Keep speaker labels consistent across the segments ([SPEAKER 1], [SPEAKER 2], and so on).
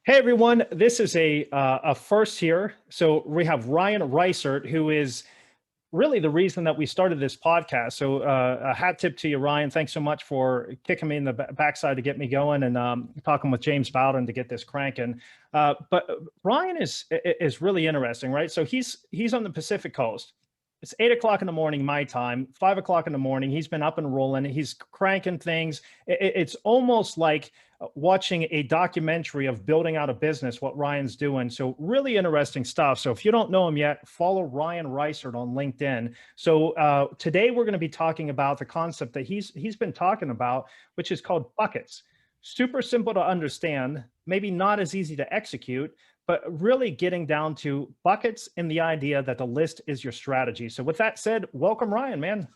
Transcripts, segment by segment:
[SPEAKER 1] Hey everyone, this is a first here. So we have Ryan Reisert, who is really the reason that we started this podcast. So a hat tip to you, Ryan. Thanks so much for kicking me in the backside to get me going and talking with James Bowden to get this cranking. But Ryan is really interesting, right? So he's on the Pacific Coast. It's 8 o'clock in the morning, my time, 5 o'clock in the morning. He's been up and rolling. He's cranking things. It's almost like watching a documentary of building out a business, what Ryan's doing. So really interesting stuff. So if you don't know him yet, follow Ryan Reisert on LinkedIn. So today we're going to be talking about the concept that he's been talking about, which is called buckets. Super simple to understand, maybe not as easy to execute, but really getting down to buckets and the idea that the list is your strategy. So with that said, welcome, Ryan, man.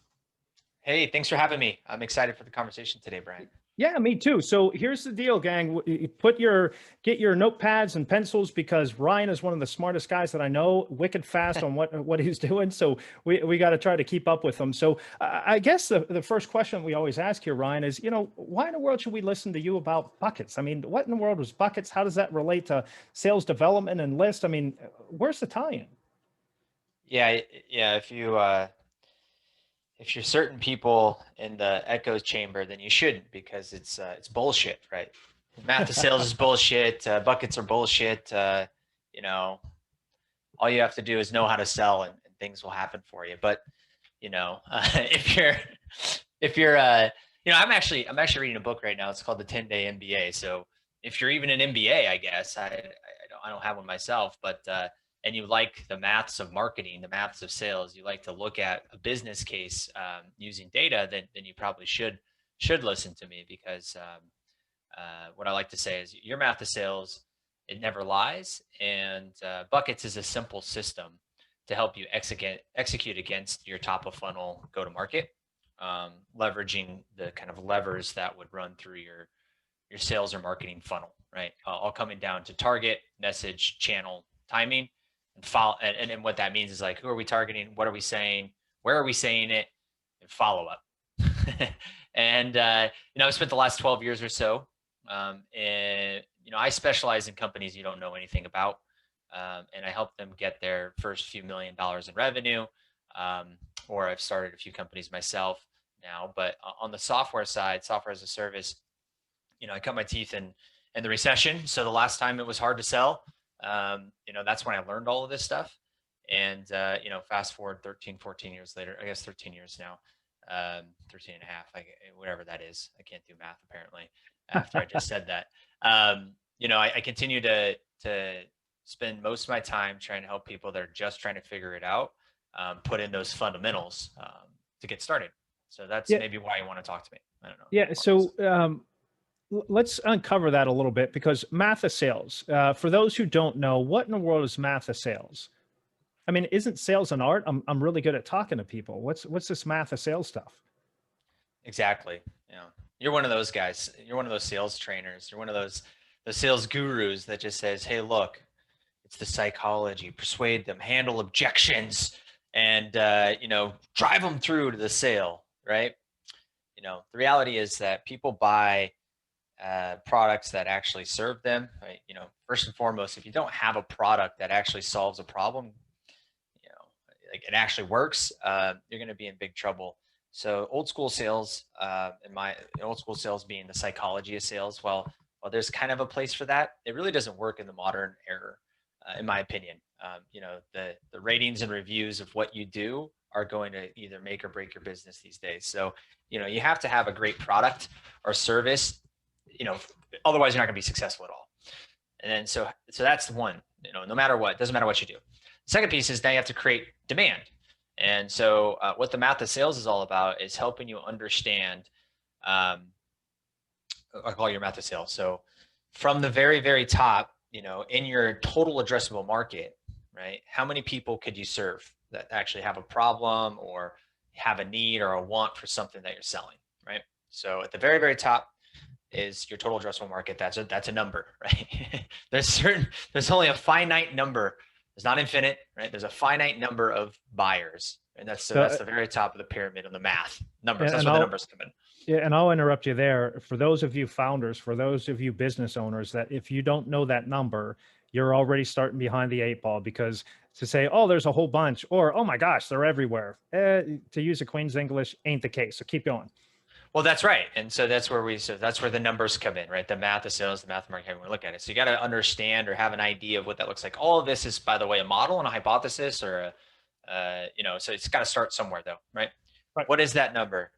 [SPEAKER 2] Hey, thanks for having me. I'm excited for the conversation today, Brian.
[SPEAKER 1] Yeah, me too. So here's the deal, gang. Get your notepads and pencils because Ryan is one of the smartest guys that I know, wicked fast on what he's doing. So we got to try to keep up with him. So I guess the first question we always ask here, Ryan, is, why in the world should we listen to you about buckets? I mean, what in the world was buckets? How does that relate to sales development and list? I mean, where's the tie-in?
[SPEAKER 2] Yeah. If you're certain people in the echo chamber, then you shouldn't because it's bullshit, right? Math to sales is bullshit. Buckets are bullshit. You know, all you have to do is know how to sell, and things will happen for you. But if you're, I'm actually reading a book right now. It's called the 10-Day MBA. So if you're even an MBA, I guess I don't have one myself, but and you like the maths of marketing, the maths of sales, you like to look at a business case using data, then you probably should listen to me because what I like to say is your math of sales, it never lies, and buckets is a simple system to help you execute against your top of funnel go to market, leveraging the kind of levers that would run through your sales or marketing funnel, right? All coming down to target, message, channel, timing, and follow. And what that means is like, who are we targeting? What are we saying? Where are we saying it? And follow up. And I've spent the last 12 years or so, and I specialize in companies you don't know anything about, and I help them get their first few $1 million in revenue. Or I've started a few companies myself now, but on the software side, software as a service, I cut my teeth in the recession. So the last time it was hard to sell, that's when I learned all of this stuff. And, fast forward 13, 14 years later, I guess 13 years now, 13 and a half, whatever that is. I can't do math apparently after I just said that. I continue to spend most of my time trying to help people that are just trying to figure it out, put in those fundamentals to get started. So that's
[SPEAKER 1] Yeah,
[SPEAKER 2] maybe why you want to talk to me. I don't know.
[SPEAKER 1] yeah. So let's uncover that a little bit because math of sales. For those who don't know, what in the world is math of sales? I mean, isn't sales an art? I'm really good at talking to people. What's this math of sales stuff?
[SPEAKER 2] Exactly. You're one of those guys. You're one of those sales trainers. You're one of those sales gurus that just says, "Hey, look, it's the psychology. Persuade them, handle objections, and drive them through to the sale." Right? The reality is that people buy products that actually serve them. Right? First and foremost, if you don't have a product that actually solves a problem, like it actually works, you're going to be in big trouble. So old school sales, old school sales being the psychology of sales. Well, there's kind of a place for that. It really doesn't work in the modern era, in my opinion. The ratings and reviews of what you do are going to either make or break your business these days. So, you have to have a great product or service, otherwise you're not going to be successful at all. And then, so that's the one, no matter what, doesn't matter what you do. The second piece is now you have to create demand. And so what the math of sales is all about is helping you understand, I call it your math of sales. So from the very, very top, in your total addressable market, right? How many people could you serve that actually have a problem or have a need or a want for something that you're selling, right? So at the very, very top is your total addressable market. That's a number, right? There's only a finite number. It's not infinite, right? There's a finite number of buyers, and that's the very top of the pyramid of the math numbers. That's where the numbers come in.
[SPEAKER 1] Yeah, and I'll interrupt you there. For those of you founders, for those of you business owners, that if you don't know that number, you're already starting behind the eight ball, because to say, oh, there's a whole bunch, or oh my gosh, they're everywhere, to use a Queen's English, ain't the case. So keep going.
[SPEAKER 2] Well, that's right. And so that's where that's where the numbers come in, right? The math of sales, the math of marketing, we look at it. So you got to understand or have an idea of what that looks like. All of this is, by the way, a model and a hypothesis, or so it's got to start somewhere though, right?
[SPEAKER 1] Right.
[SPEAKER 2] What is that number?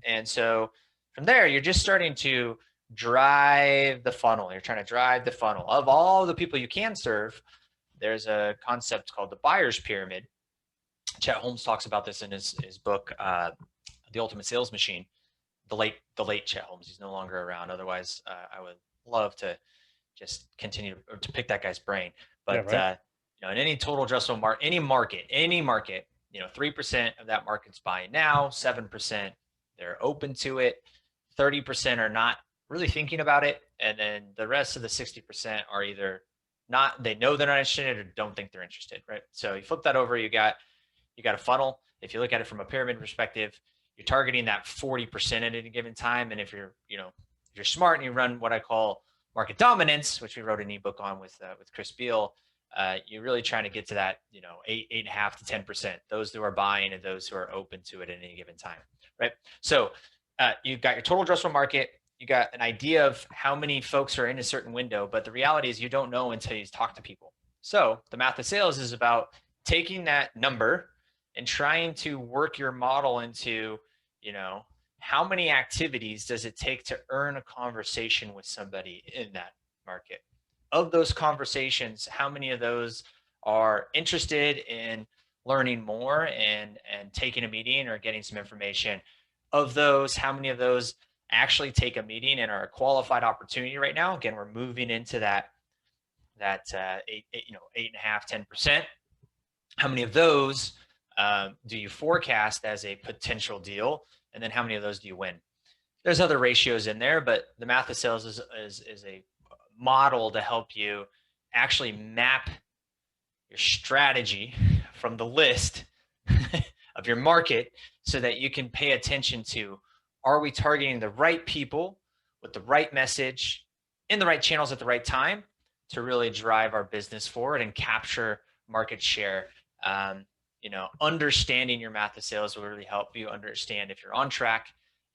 [SPEAKER 2] And so from there, you're just starting to drive the funnel. You're trying to drive the funnel of all the people you can serve. There's a concept called the buyer's pyramid. Chet Holmes talks about this in his book, The Ultimate Sales Machine. The late Chet Holmes. He's no longer around. Otherwise, I would love to just continue to pick that guy's brain. But
[SPEAKER 1] Yeah, right.
[SPEAKER 2] in any total addressable market, any market, 3% of that market's buying now, 7% they're open to it, 30% are not really thinking about it, and then the rest of the 60% are either not, they know they're not interested or don't think they're interested, right? So you flip that over, you got a funnel. If you look at it from a pyramid perspective, you're targeting that 40% at any given time. And if you're smart and you run what I call market dominance, which we wrote an ebook on with Chris Beal, you're really trying to get to that, 8.5 to 10%, those who are buying and those who are open to it at any given time, right? So you've got your total addressable market. You got an idea of how many folks are in a certain window, but the reality is you don't know until you talk to people. So the math of sales is about taking that number and trying to work your model into, how many activities does it take to earn a conversation with somebody in that market? Of those conversations, how many of those are interested in learning more and taking a meeting or getting some information? Of those, how many of those actually take a meeting and are a qualified opportunity right now? Again, we're moving into that 8.5, 10%. How many of those do you forecast as a potential deal? And then how many of those do you win? There's other ratios in there, but the math of sales is a model to help you actually map your strategy from the list of your market so that you can pay attention to, are we targeting the right people with the right message in the right channels at the right time to really drive our business forward and capture market share. Understanding your math of sales will really help you understand if you're on track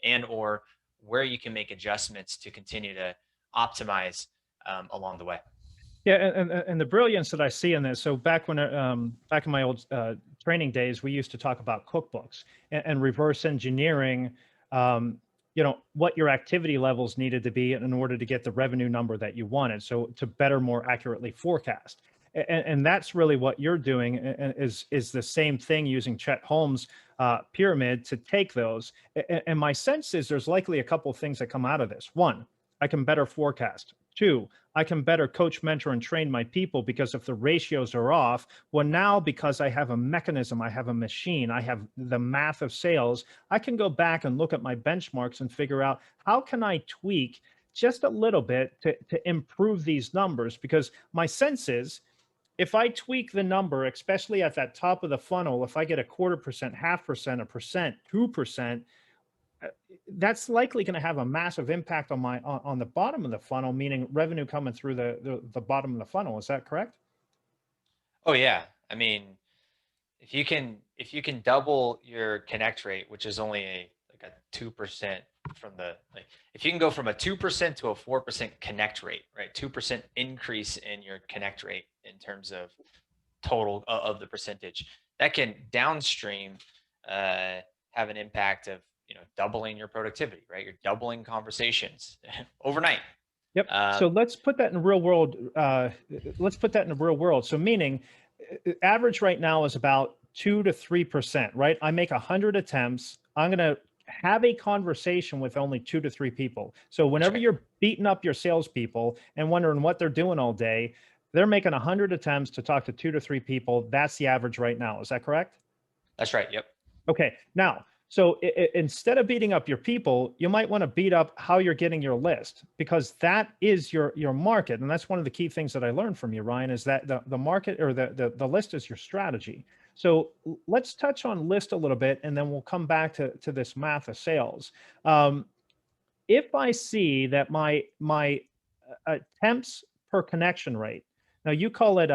[SPEAKER 2] and or where you can make adjustments to continue to optimize along the way.
[SPEAKER 1] Yeah, and the brilliance that I see in this. So back back in my old training days, we used to talk about cookbooks and reverse engineering. What your activity levels needed to be in order to get the revenue number that you wanted. So to better, more accurately forecast. And that's really what you're doing, is the same thing, using Chet Holmes' pyramid to take those. And my sense is there's likely a couple of things that come out of this. One, I can better forecast. Two, I can better coach, mentor, and train my people, because if the ratios are off, well, now because I have a mechanism, I have a machine, I have the math of sales, I can go back and look at my benchmarks and figure out how can I tweak just a little bit to improve these numbers. Because my sense is, if I tweak the number, especially at that top of the funnel, if I get a 0.25%, 0.5%, 1%, 2%, that's likely going to have a massive impact on the bottom of the funnel, meaning revenue coming through the bottom of the funnel. Is that correct?
[SPEAKER 2] Oh yeah. I mean, if you can double your connect rate, which is only a 2% from if you can go from a 2% to a 4% connect rate, right? 2% increase in your connect rate in terms of total of the percentage, that can downstream have an impact of doubling your productivity, right? You're doubling conversations overnight.
[SPEAKER 1] Yep. So let's put that in real world. So meaning, average right now is about 2 to 3%, right? I make 100 attempts. I'm going to have a conversation with only 2 to 3 people. So whenever you're beating up your salespeople and wondering what they're doing all day, they're making 100 attempts to talk to 2 to 3 people. That's the average right now. Is that correct?
[SPEAKER 2] That's right. Yep.
[SPEAKER 1] Okay. Now, so instead of beating up your people, you might want to beat up how you're getting your list, because that is your market. And that's one of the key things that I learned from you, Ryan, is that the market, or the list, is your strategy. So let's touch on list a little bit, and then we'll come back to this math of sales. Um, if I see that my attempts per connection rate, now you call it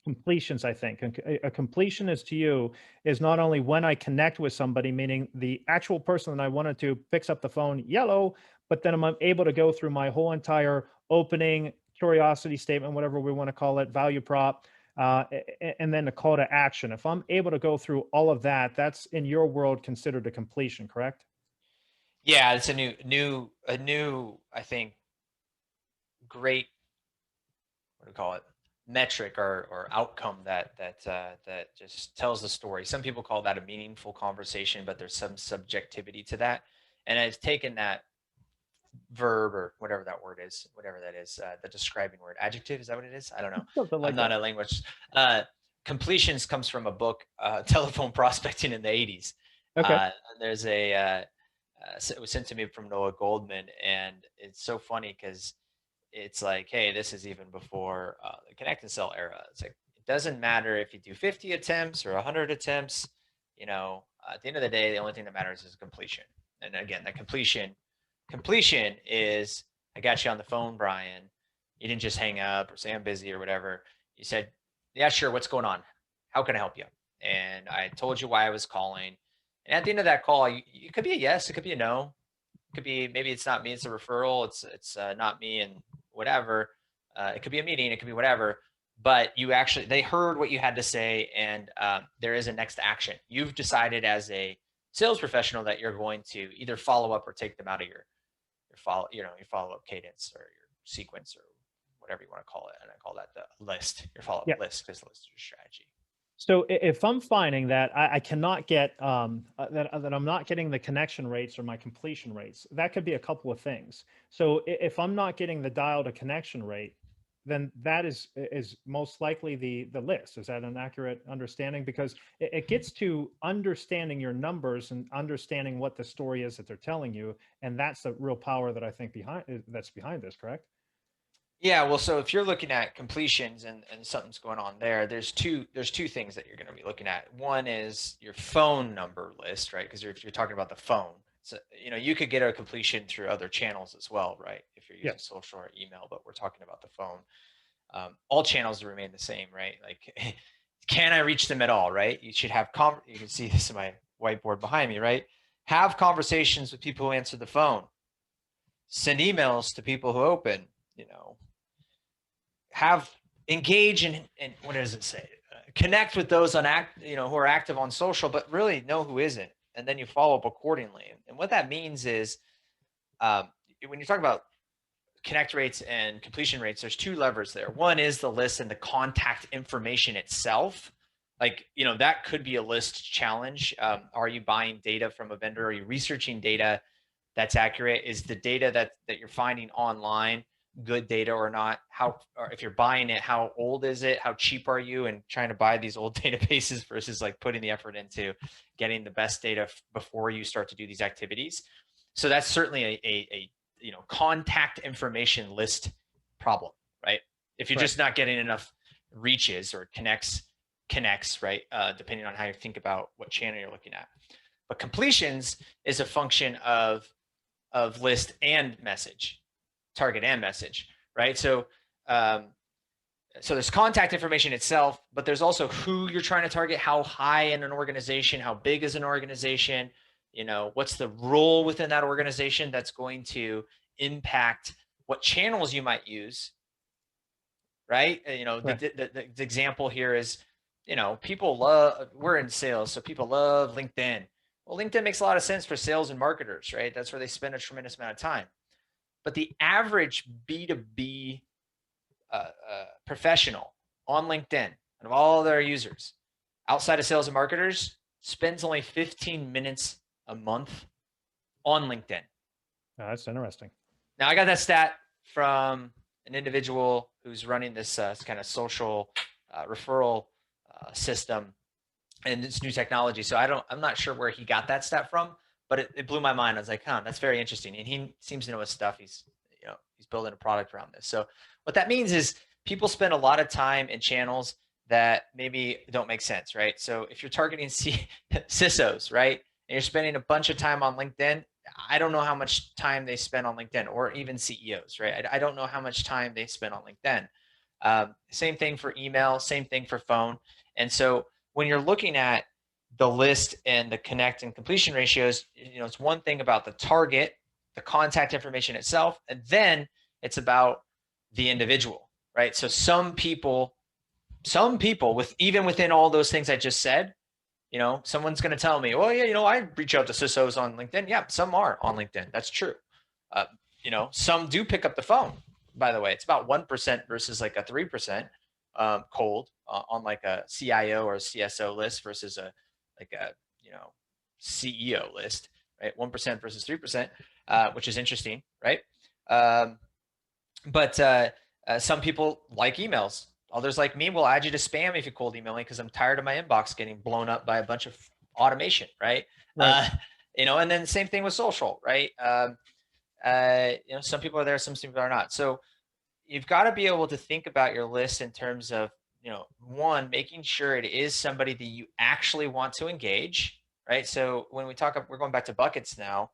[SPEAKER 1] completions, I think. A completion is to you is not only when I connect with somebody, meaning the actual person that I wanted to picks up the phone, yellow, but then I'm able to go through my whole entire opening, curiosity statement, whatever we want to call it, value prop, and then the call to action. If I'm able to go through all of that, that's in your world considered a completion, correct?
[SPEAKER 2] Yeah, it's a new, I think, great, what do we call it, metric or outcome that just tells the story. Some people call that a meaningful conversation, but there's some subjectivity to that. And I've taken that verb or whatever that word is, whatever that is, the describing word, adjective, is that what it is? I don't know.
[SPEAKER 1] Something
[SPEAKER 2] I'm
[SPEAKER 1] like
[SPEAKER 2] not
[SPEAKER 1] that.
[SPEAKER 2] a language. Uh, Completions comes from a book, Telephone Prospecting in the 80s.
[SPEAKER 1] Okay.
[SPEAKER 2] There's it was sent to me from Noah Goldman, and it's so funny because it's like, hey, this is even before the connect and sell era. It's like, it doesn't matter if you do 50 attempts or 100 attempts. At the end of the day, the only thing that matters is completion. And again, that completion is, I got you on the phone, Brian. You didn't just hang up or say I'm busy or whatever. You said, yeah, sure. What's going on? How can I help you? And I told you why I was calling. And at the end of that call, it could be a yes, it could be a no, it could be, maybe it's not me, it's a referral, it's not me, and whatever. It could be a meeting, it could be whatever. But they heard what you had to say, and there is a next action. You've decided as a sales professional that you're going to either follow up or take them out of your follow up cadence or your sequence or whatever you want to call it. And I call that the list, your follow up
[SPEAKER 1] Yeah.
[SPEAKER 2] list, because the list is your strategy.
[SPEAKER 1] So if I'm finding that I cannot get that I'm not getting the connection rates or my completion rates, that could be a couple of things. So if I'm not getting the dial to connection rate, then that is most likely the list. Is that an accurate understanding? Because it gets to understanding your numbers and understanding what the story is that they're telling you, and that's the real power that I think that's behind this. Correct?
[SPEAKER 2] Yeah, well, so if you're looking at completions and something's going on there, there's two things that you're going to be looking at. One is your phone number list, right? Because if you're talking about the phone, so you could get a completion through other channels as well, right? If you're using
[SPEAKER 1] Yes.
[SPEAKER 2] social or email, but we're talking about the phone. All channels remain the same, right? Like, can I reach them at all, right? You should have you can see this in my whiteboard behind me, right? Have conversations with people who answer the phone. Send emails to people who open, you know, have engage and what does it say? Connect with those who are active on social, but really know who isn't, and then you follow up accordingly. And what that means is, um, when you're talking about connect rates and completion rates, there's two levers there. One is the list and the contact information itself. Like, that could be a list challenge. Are you buying data from a vendor? Are you researching data that's accurate? Is the data that you're finding online good data or not? Or if you're buying it, how old is it? How cheap are you? And trying to buy these old databases versus like putting the effort into getting the best data before you start to do these activities. So that's certainly a contact information list problem, right? If you're
[SPEAKER 1] Right.
[SPEAKER 2] just not getting enough reaches or connects, right? Depending on how you think about what channel you're looking at. But completions is a function of list and message, target and message, right? So there's contact information itself, but there's also who you're trying to target, how high in an organization, how big is an organization, what's the role within that organization that's going to impact what channels you might use, right?
[SPEAKER 1] Right.
[SPEAKER 2] The example here is, we're in sales, so people love LinkedIn. Well, LinkedIn makes a lot of sense for sales and marketers, right? That's where they spend a tremendous amount of time. But the average B2B professional on LinkedIn, and of all their users, outside of sales and marketers, spends only 15 minutes a month on LinkedIn.
[SPEAKER 1] That's interesting.
[SPEAKER 2] Now, I got that stat from an individual who's running this kind of social referral system, and it's new technology. So I'm not sure where he got that stat from, but it blew my mind. I was like, that's very interesting. And he seems to know his stuff. He's building a product around this. So what that means is people spend a lot of time in channels that maybe don't make sense, right? So if you're targeting CISOs, right, and you're spending a bunch of time on LinkedIn, I don't know how much time they spend on LinkedIn, or even CEOs, right? I don't know how much time they spend on LinkedIn. Same thing for email, same thing for phone. And so when you're looking at the list and the connect and completion ratios, it's one thing about the target, the contact information itself, and then it's about the individual, right? So some people with even within all those things I just said, someone's going to tell me, well, yeah, I reach out to CISOs on LinkedIn. Yeah, some are on LinkedIn. That's true. Uh, some do pick up the phone. By the way, it's about 1% versus like a 3% cold on like a CIO or a CSO list versus a CEO list, right? 1% versus 3%, which is interesting, right? But some people like emails. Others like me will add you to spam if you cold email me because I'm tired of my inbox getting blown up by a bunch of automation, right?
[SPEAKER 1] Right.
[SPEAKER 2] And then same thing with social, right? Some people are there, some people are not. So you've got to be able to think about your list in terms of, one, making sure it is somebody that you actually want to engage, right? So when we're going back to buckets now.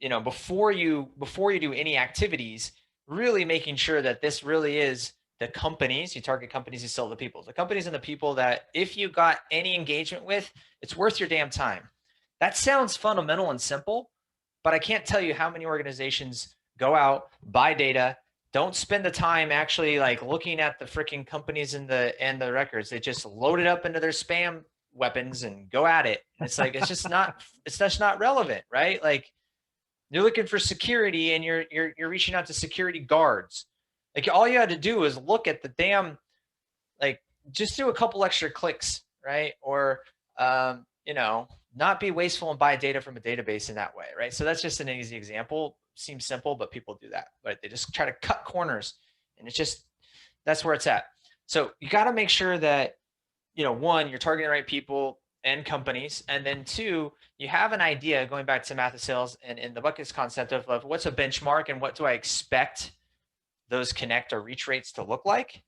[SPEAKER 2] Before you do any activities, really making sure that this really is the companies you target, companies you sell to people, the companies and the people that if you got any engagement with, it's worth your damn time. That sounds fundamental and simple, but I can't tell you how many organizations go out, buy data, don't spend the time actually like looking at the freaking companies and the records. They just load it up into their spam weapons and go at it. And it's like it's just not relevant, right? Like you're looking for security and you're reaching out to security guards. Like all you had to do is look at the damn, like just do a couple extra clicks, right? Or not be wasteful and buy data from a database in that way, right? So that's just an easy example. Seems simple, but people do that. But they just try to cut corners, and that's where it's at. So you got to make sure that one, you're targeting the right people and companies, and then two, you have an idea going back to math of sales and in the buckets concept of what's a benchmark and what do I expect those connect or reach rates to look like.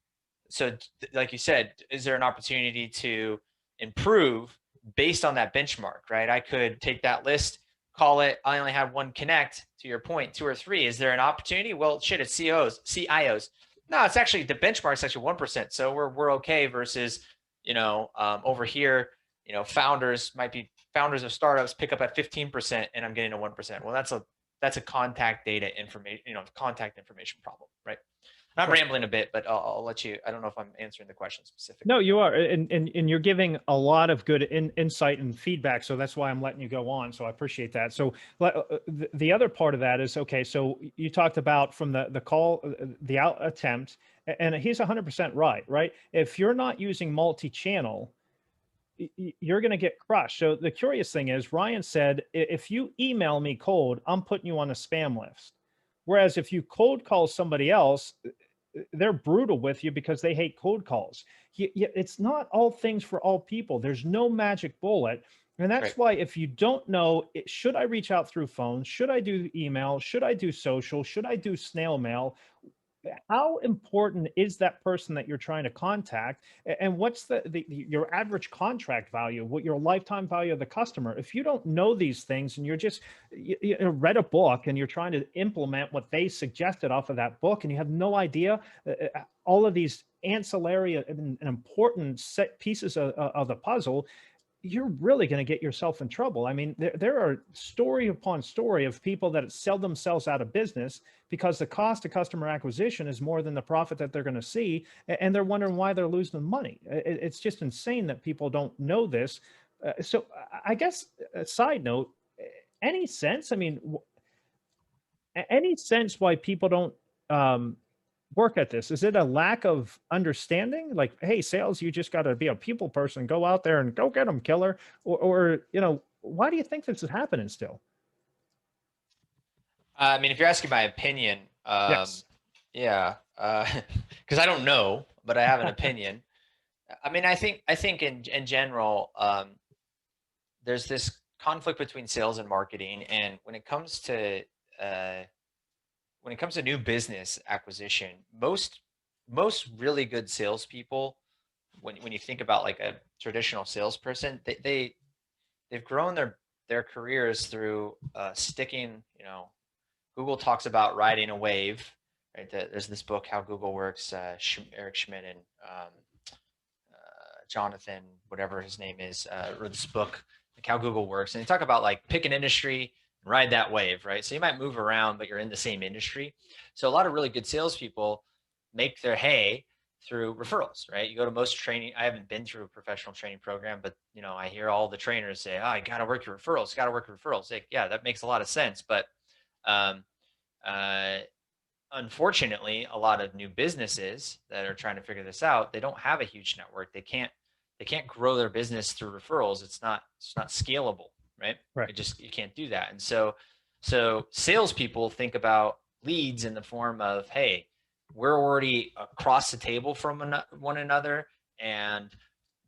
[SPEAKER 2] So like you said, is there an opportunity to improve based on that benchmark, right? I could take that list, call it, I only have one connect, to your point, 2 or 3. Is there an opportunity? Well, shit, it's CIOs. No, it's actually the benchmark is actually 1%. So we're okay versus, over here, founders of startups pick up at 15% and I'm getting a 1%. Well, that's a contact data information, contact information problem, right? I'm rambling a bit, but I'll let you. I don't know if I'm answering the question specifically.
[SPEAKER 1] No, you are, and you're giving a lot of good insight and feedback. So that's why I'm letting you go on. So I appreciate that. So the other part of that is okay. So you talked about from the call, the out attempt, and he's 100% right. Right. If you're not using multi-channel, you're going to get crushed. So the curious thing is, Ryan said, if you email me cold, I'm putting you on a spam list. Whereas if you cold call somebody else, they're brutal with you because they hate cold calls. It's not all things for all people. There's no magic bullet. And that's
[SPEAKER 2] Right.
[SPEAKER 1] why if you don't know, should I reach out through phone? Should I do email? Should I do social? Should I do snail mail? How important is that person that you're trying to contact, and what's your average contract value, what your lifetime value of the customer? If you don't know these things and you're just you read a book and you're trying to implement what they suggested off of that book and you have no idea all of these ancillary and important set pieces of the puzzle, you're really going to get yourself in trouble. I mean, there are story upon story of people that sell themselves out of business because the cost of customer acquisition is more than the profit that they're going to see. And they're wondering why they're losing money. It's just insane that people don't know this. So I guess a side note, any sense, I mean, any sense why people don't work at this? Is it a lack of understanding? Like, hey, sales, you just got to be a people person. Go out there and go get them, killer. Or why do you think this is happening still?
[SPEAKER 2] I mean, if you're asking my opinion,
[SPEAKER 1] Yes.
[SPEAKER 2] yeah, because I don't know, but I have an opinion. I mean, I think in general, there's this conflict between sales and marketing, and uh, when it comes to new business acquisition, most most really good salespeople, when you think about like a traditional salesperson, they've grown their careers through sticking. Google talks about riding a wave, right? There's this book, How Google Works, Eric Schmidt and Jonathan, whatever his name is, wrote this book, like How Google Works. And they talk about like pick an industry and ride that wave, right? So you might move around, but you're in the same industry. So a lot of really good salespeople make their hay through referrals, right? You go to most training. I haven't been through a professional training program, but I hear all the trainers say, "Oh, you got to work your referrals. Got to work your referrals." Like, yeah, that makes a lot of sense. But um, uh, unfortunately, a lot of new businesses that are trying to figure this out, they don't have a huge network. They can't grow their business through referrals. It's not scalable, right?
[SPEAKER 1] Right.
[SPEAKER 2] You can't do that. And so salespeople think about leads in the form of, hey, we're already across the table from one another, and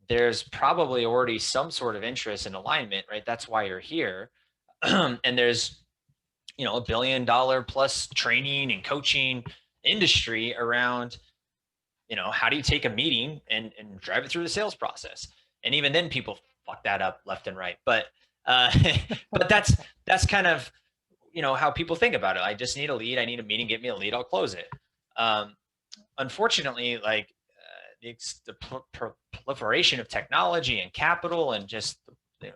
[SPEAKER 2] there's probably already some sort of interest and alignment, right? That's why you're here. And there's $1 billion plus training and coaching industry around, how do you take a meeting and drive it through the sales process? And even then people fuck that up left and right. But but that's kind of how people think about it. I just need a lead. I need a meeting. Get me a lead. I'll close it. Unfortunately, like the proliferation of technology and capital, and just the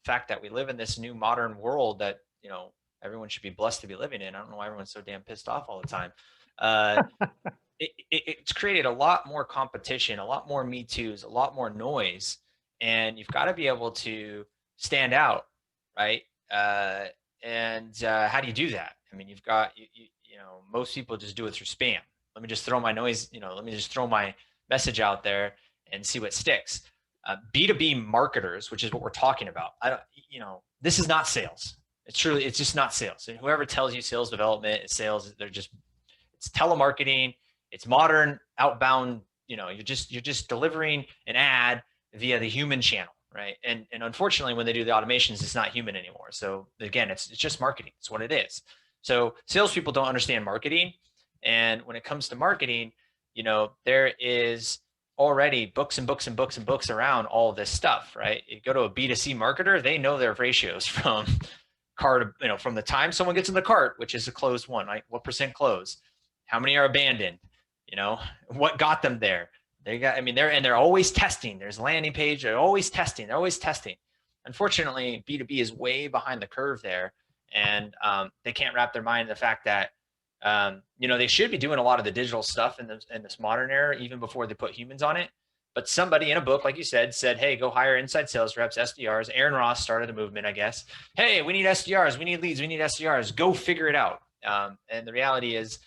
[SPEAKER 2] fact that we live in this new modern world that everyone should be blessed to be living in. I don't know why everyone's so damn pissed off all the time. It's created a lot more competition, a lot more Me Too's, a lot more noise, and you've got to be able to stand out, right? And how do you do that? I mean, you've got most people just do it through spam. Let me just throw my noise, let me just throw my message out there and see what sticks. B2B marketers, which is what we're talking about. This is not sales. It's just not sales. And whoever tells you sales development is sales, it's telemarketing, it's modern outbound. You're just delivering an ad via the human channel, right? And unfortunately, when they do the automations, it's not human anymore. So again, it's just marketing. It's what it is. So salespeople don't understand marketing, and when it comes to marketing, there is already books and books and books and books around all this stuff, right? You go to a B2C marketer, they know their ratios from cart, from the time someone gets in the cart, which is a closed one, right? What percent close? How many are abandoned? What got them there? They're always testing. There's a landing page. They're always testing. Unfortunately, B2B is way behind the curve there. And they can't wrap their mind in the fact that, they should be doing a lot of the digital stuff in this modern era, even before they put humans on it. But somebody in a book, like you said, hey, go hire inside sales reps, SDRs. Aaron Ross started a movement, I guess. Hey, we need SDRs. We need leads. We need SDRs. Go figure it out. And the reality is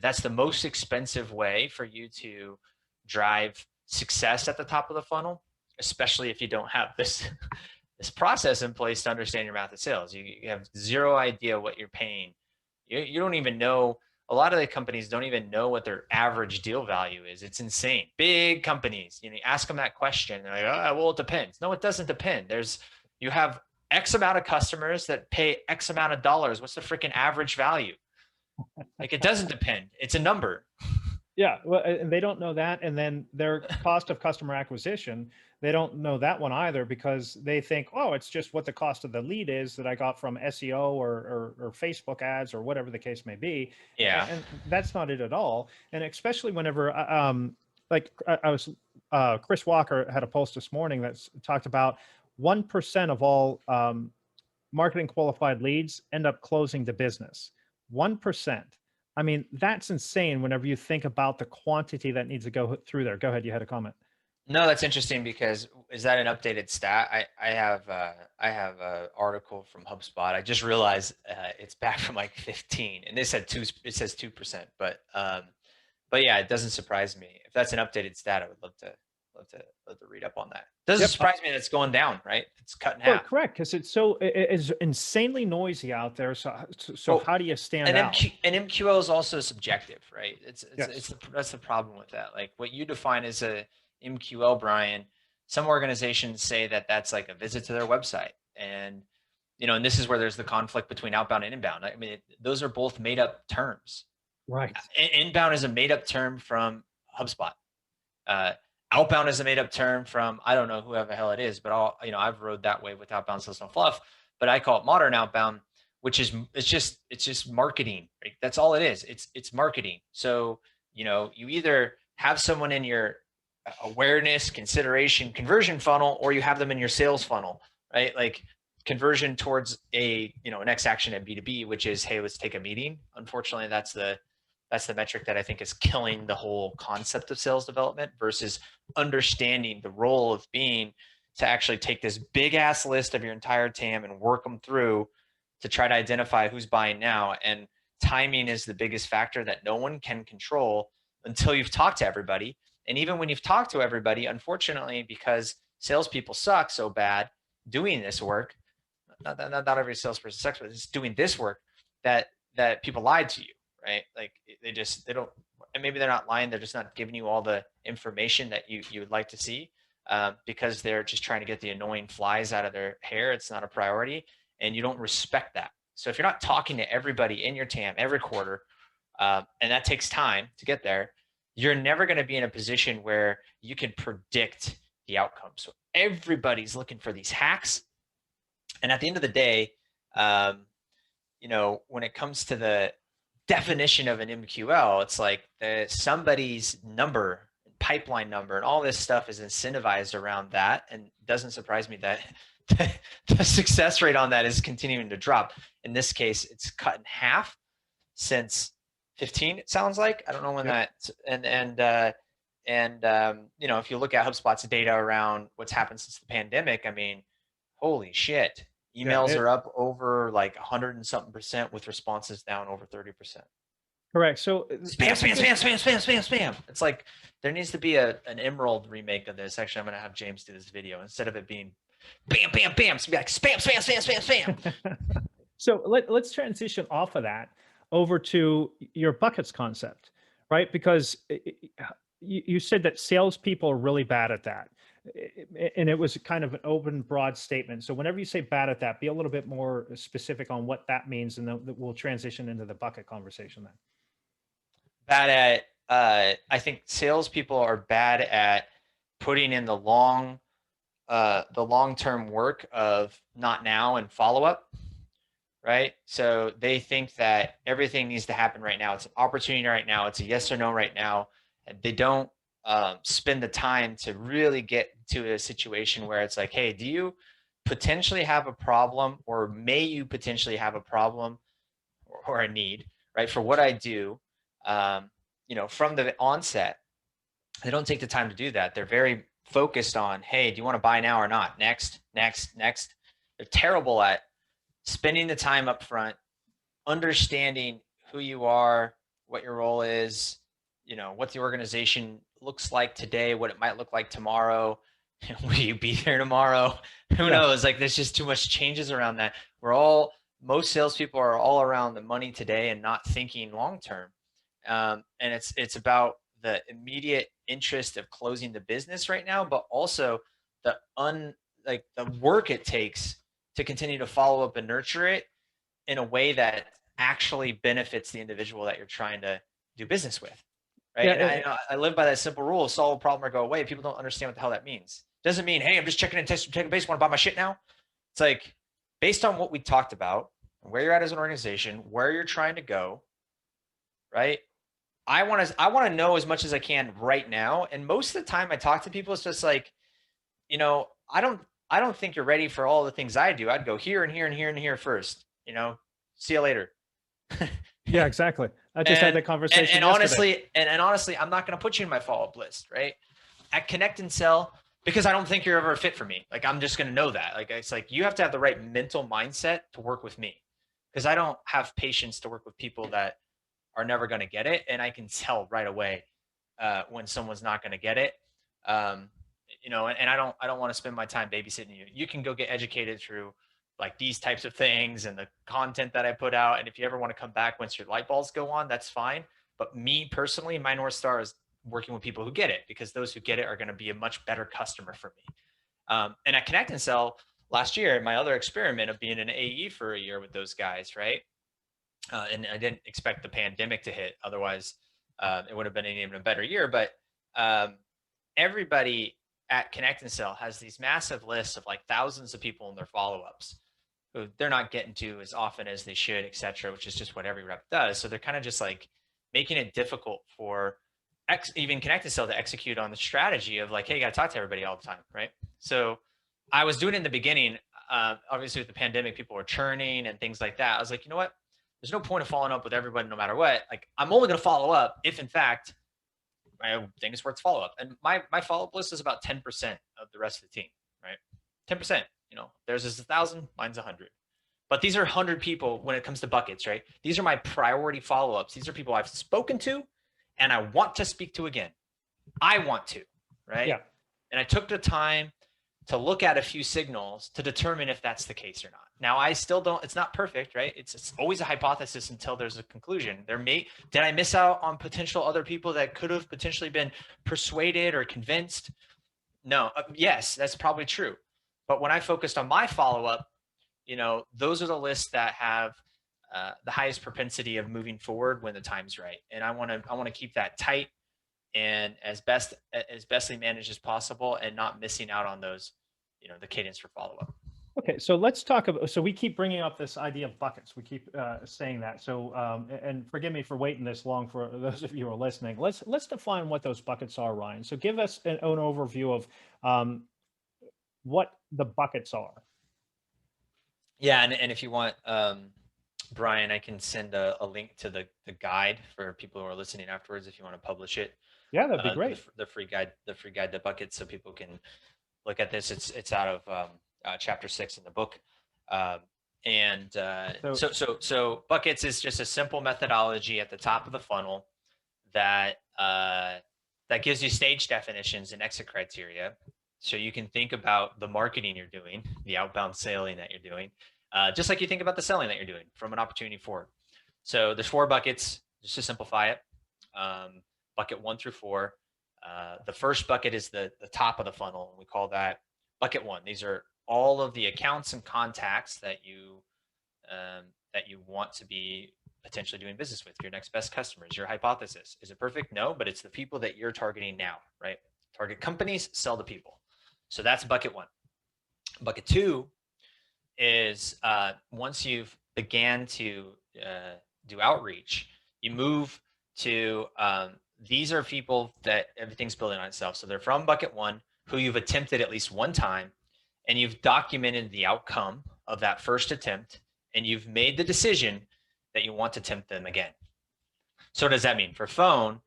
[SPEAKER 2] that's the most expensive way for you to drive success at the top of the funnel, especially if you don't have this process in place to understand your math of sales. You have zero idea what you're paying. You don't even know. A lot of the companies don't even know what their average deal value is. It's insane. Big companies, you ask them that question. They're like, oh, well, it depends. No, it doesn't depend. You have X amount of customers that pay X amount of dollars. What's the freaking average value? Like, it doesn't depend. It's a number.
[SPEAKER 1] Yeah, well, and they don't know that. And then their cost of customer acquisition, they don't know that one either, because they think, oh, it's just what the cost of the lead is that I got from SEO or Facebook ads or whatever the case may be.
[SPEAKER 2] Yeah.
[SPEAKER 1] And that's not it at all. And especially whenever, Chris Walker had a post this morning that talked about 1% of all marketing qualified leads end up closing the business. 1%. I mean, that's insane whenever you think about the quantity that needs to go through there. Go ahead. You had a comment.
[SPEAKER 2] No, that's interesting, because is that an updated stat? I have a article from HubSpot. I just realized it's back from like 15, and it says 2%, but yeah, it doesn't surprise me. If that's an updated stat, I would love to read up on that. Doesn't surprise me that it's going down, right? It's cut in half.
[SPEAKER 1] Correct, because it's insanely noisy out there. So how do you stand out?
[SPEAKER 2] And MQL is also subjective, right? That's the problem with that. Like, what you define as a MQL, Brian, some organizations say that that's like a visit to their website, and and this is where there's the conflict between outbound and inbound. I mean, those are both made up terms.
[SPEAKER 1] Right.
[SPEAKER 2] Inbound is a made up term from HubSpot. Uh, Outbound is a made up term from, I don't know whoever the hell it is, but I've rode that way with outbound sales no fluff, but I call it modern outbound, which is, it's just marketing, right? That's all it is. It's marketing. So, you either have someone in your awareness, consideration, conversion funnel, or you have them in your sales funnel, right? Like conversion towards a, next action at B2B, which is, hey, let's take a meeting. Unfortunately, that's the metric that I think is killing the whole concept of sales development versus understanding the role of being to actually take this big ass list of your entire TAM and work them through to try to identify who's buying now. And timing is the biggest factor that no one can control until you've talked to everybody. And even when you've talked to everybody, unfortunately, because salespeople suck so bad doing this work, not every salesperson sucks, but it's doing this work that people lied to you, right? Like they don't, and maybe they're not lying, they're just not giving you all the information that you would like to see, because they're just trying to get the annoying flies out of their hair. It's not a priority, and you don't respect that. So if you're not talking to everybody in your TAM every quarter, and that takes time to get there, you're never going to be in a position where you can predict the outcome. So everybody's looking for these hacks. And at the end of the day, when it comes to the definition of an MQL, it's like somebody's number, pipeline number, and all this stuff is incentivized around that. And it doesn't surprise me that the success rate on that is continuing to drop. In this case, it's cut in half since 15, it sounds like. I don't know when that, if you look at HubSpot's data around what's happened since the pandemic, I mean, holy shit. Emails are up over like 100 and something percent with responses down over 30%.
[SPEAKER 1] Correct. So
[SPEAKER 2] spam. It's like there needs to be an Emerald remake of this. Actually, I'm going to have James do this video instead of it being bam, bam, bam. It's going to be like spam.
[SPEAKER 1] So let's transition off of that over to your buckets concept, right? Because you said that salespeople are really bad at that. And it was kind of an open, broad statement. So whenever you say bad at that, be a little bit more specific on what that means, and then we'll transition into the bucket conversation then.
[SPEAKER 2] Bad at, I think salespeople are bad at putting in the long-term work of not now and follow-up, right? So they think that everything needs to happen right now. It's an opportunity right now. It's a yes or no right now. And they don't spend the time to really get to a situation where it's like, hey, do you potentially have a problem, or may you potentially have a problem or a need, right? For what I do, from the onset, they don't take the time to do that. They're very focused on, hey, do you want to buy now or not? Next. They're terrible at spending the time up front, understanding who you are, what your role is, what the organization looks like today, what it might look like tomorrow. Will you be there tomorrow? Who knows? Like there's just too much changes around that. Most salespeople are all around the money today and not thinking long-term. And it's about the immediate interest of closing the business right now, but also the work it takes to continue to follow up and nurture it in a way that actually benefits the individual that you're trying to do business with. Right. Yeah, and I live by that simple rule: solve a problem or go away. People don't understand what the hell that means. Doesn't mean, hey, I'm just checking in, taking base, want to buy my shit now. It's like, based on what we talked about, where you're at as an organization, where you're trying to go, right? I want to know as much as I can right now. And most of the time I talk to people, it's just like, I don't think you're ready for all the things I do. I'd go here and here and here and here first, see you later.
[SPEAKER 1] Yeah, exactly. I just had that conversation.
[SPEAKER 2] And honestly, I'm not going to put you in my follow-up list, right? At Connect and Sell, because I don't think you're ever a fit for me. Like, I'm just going to know that. Like, it's like, you have to have the right mental mindset to work with me, because I don't have patience to work with people that are never going to get it. And I can tell right away when someone's not going to get it. And I don't want to spend my time babysitting you. You can go get educated through like these types of things and the content that I put out. And if you ever want to come back once your light bulbs go on, that's fine. But me personally, my North Star is working with people who get it, because those who get it are going to be a much better customer for me. And at Connect and Sell last year, my other experiment of being an AE for a year with those guys, right? And I didn't expect the pandemic to hit. Otherwise, it would have been an even better year. But everybody at Connect and Sell has these massive lists of like thousands of people in their follow-ups who they're not getting to as often as they should, et cetera, which is just what every rep does. So they're kind of just like making it difficult for even Connect and Sell to execute on the strategy of like, hey, you got to talk to everybody all the time, right? So I was doing it in the beginning. Obviously, with the pandemic, people were churning and things like that. I was like, you know what? There's no point of following up with everybody no matter what. Like, I'm only going to follow up if, in fact, I think it's worth follow up. And my follow up list is about 10% of the rest of the team, right? 10%. You know, theirs is 1,000, mine's 100. But these are 100 people when it comes to buckets, right? These are my priority follow ups. These are people I've spoken to and I want to speak to again. I want to, right?
[SPEAKER 1] Yeah.
[SPEAKER 2] And I took the time to look at a few signals to determine if that's the case or not. Now, I still don't, it's not perfect, right? It's always a hypothesis until there's a conclusion. Did I miss out on potential other people that could have potentially been persuaded or convinced? No. Yes, that's probably true. But when I focused on my follow-up, you know, those are the lists that have the highest propensity of moving forward when the time's right. And I want to keep that tight and as bestly managed as possible, and not missing out on those, you know, the cadence for follow-up.
[SPEAKER 1] Okay, so let's talk about, so we keep bringing up this idea of buckets. We keep saying that. So, and forgive me for waiting this long for those of you who are listening. Let's define what those buckets are, Ryan. So give us an overview of what the buckets are.
[SPEAKER 2] Yeah, and if you want, Brian, I can send a link to the guide for people who are listening afterwards if you want to publish it.
[SPEAKER 1] Yeah, that'd be great.
[SPEAKER 2] The free guide to buckets, so people can look at this. It's out of chapter 6 in the book. So buckets is just a simple methodology at the top of the funnel that that gives you stage definitions and exit criteria. So you can think about the marketing you're doing, the outbound selling that you're doing, just like you think about the selling that you're doing from an opportunity forward. So there's 4 buckets, just to simplify it. Bucket 1 through 4. The first bucket is the top of the funnel, and we call that bucket 1. These are all of the accounts and contacts that you want to be potentially doing business with, your next best customers, your hypothesis. Is it perfect? No, but it's the people that you're targeting now, right? Target companies, sell to people. So that's bucket 1. Bucket 2 is once you've began to do outreach, you move to these are people that everything's building on itself. So they're from bucket 1, who you've attempted at least one time, and you've documented the outcome of that first attempt, and you've made the decision that you want to tempt them again. So what does that mean? For phone,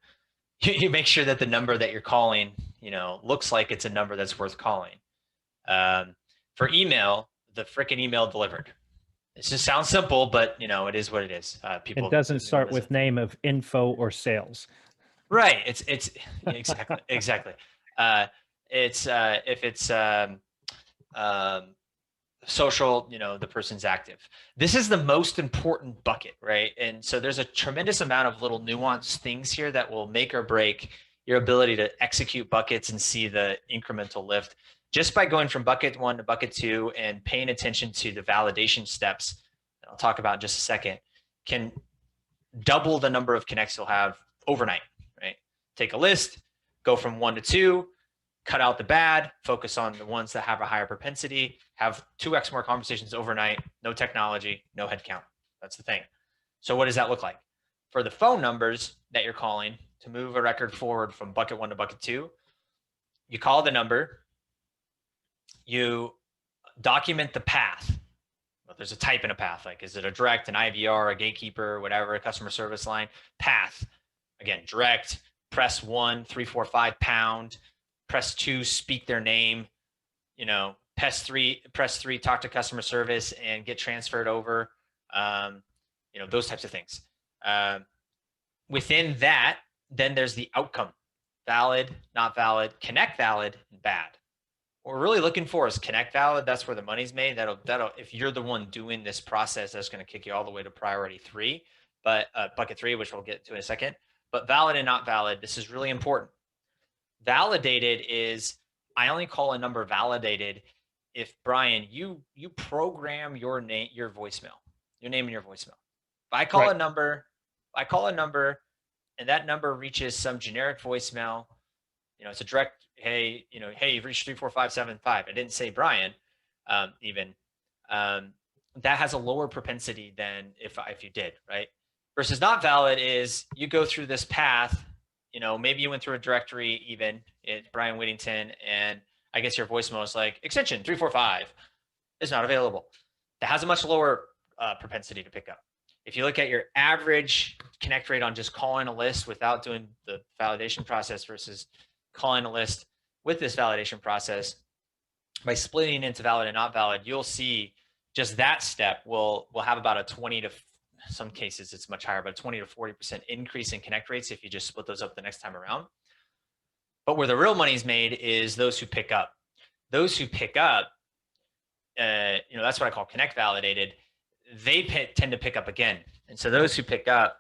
[SPEAKER 2] you make sure that the number that you're calling, you know, looks like it's a number that's worth calling. For email, the frickin' email delivered. It just sounds simple, but you know, it is what it is. People.
[SPEAKER 1] It doesn't start with name of info or sales.
[SPEAKER 2] Right. It's exactly exactly. If it's social, you know, the person's active. This is the most important bucket, right? And so there's a tremendous amount of little nuanced things here that will make or break your ability to execute buckets and see the incremental lift just by going from bucket 1 to bucket 2 and paying attention to the validation steps that I'll talk about in just a second, can double the number of connects you'll have overnight, right? Take a list, go from 1 to 2, cut out the bad, focus on the ones that have a higher propensity, have 2x more conversations overnight, no technology, no headcount. That's the thing. So what does that look like? For the phone numbers that you're calling to move a record forward from bucket 1 to bucket 2, you call the number, you document the path. Well, there's a type in a path, like is it a direct, an IVR, a gatekeeper, whatever, a customer service line. Path, again, direct, press 1, 3, 4, 5 pound, press 2, speak their name, you know, press 3, talk to customer service and get transferred over, you know, those types of things. Within that, then there's the outcome: valid, not valid, connect valid, and bad. What we're really looking for is connect valid. That's where the money's made. That'll if you're the one doing this process, that's going to kick you all the way to priority 3, but bucket 3, which we'll get to in a second. But valid and not valid, this is really important. Validated is, I only call a number validated if, Brian, you program your name, your voicemail, your name and your voicemail. If I call a number, and that number reaches some generic voicemail it's a direct, hey, hey, you've reached 34575. I didn't say Brian, even. That has a lower propensity than if you did, right? Versus not valid is you go through this path, maybe you went through a directory, even Brian Whittington, and I guess your voicemail is like extension 345 is not available. That has a much lower propensity to pick up. If you look at your average connect rate on just calling a list without doing the validation process versus calling a list with this validation process, by splitting into valid and not valid, you'll see just that step will have about a 20 to, some cases it's much higher, but 20 to 40% increase in connect rates if you just split those up the next time around. But where the real money is made is those who pick up. Those who pick up, that's what I call connect validated. They tend to pick up again. And so those who pick up,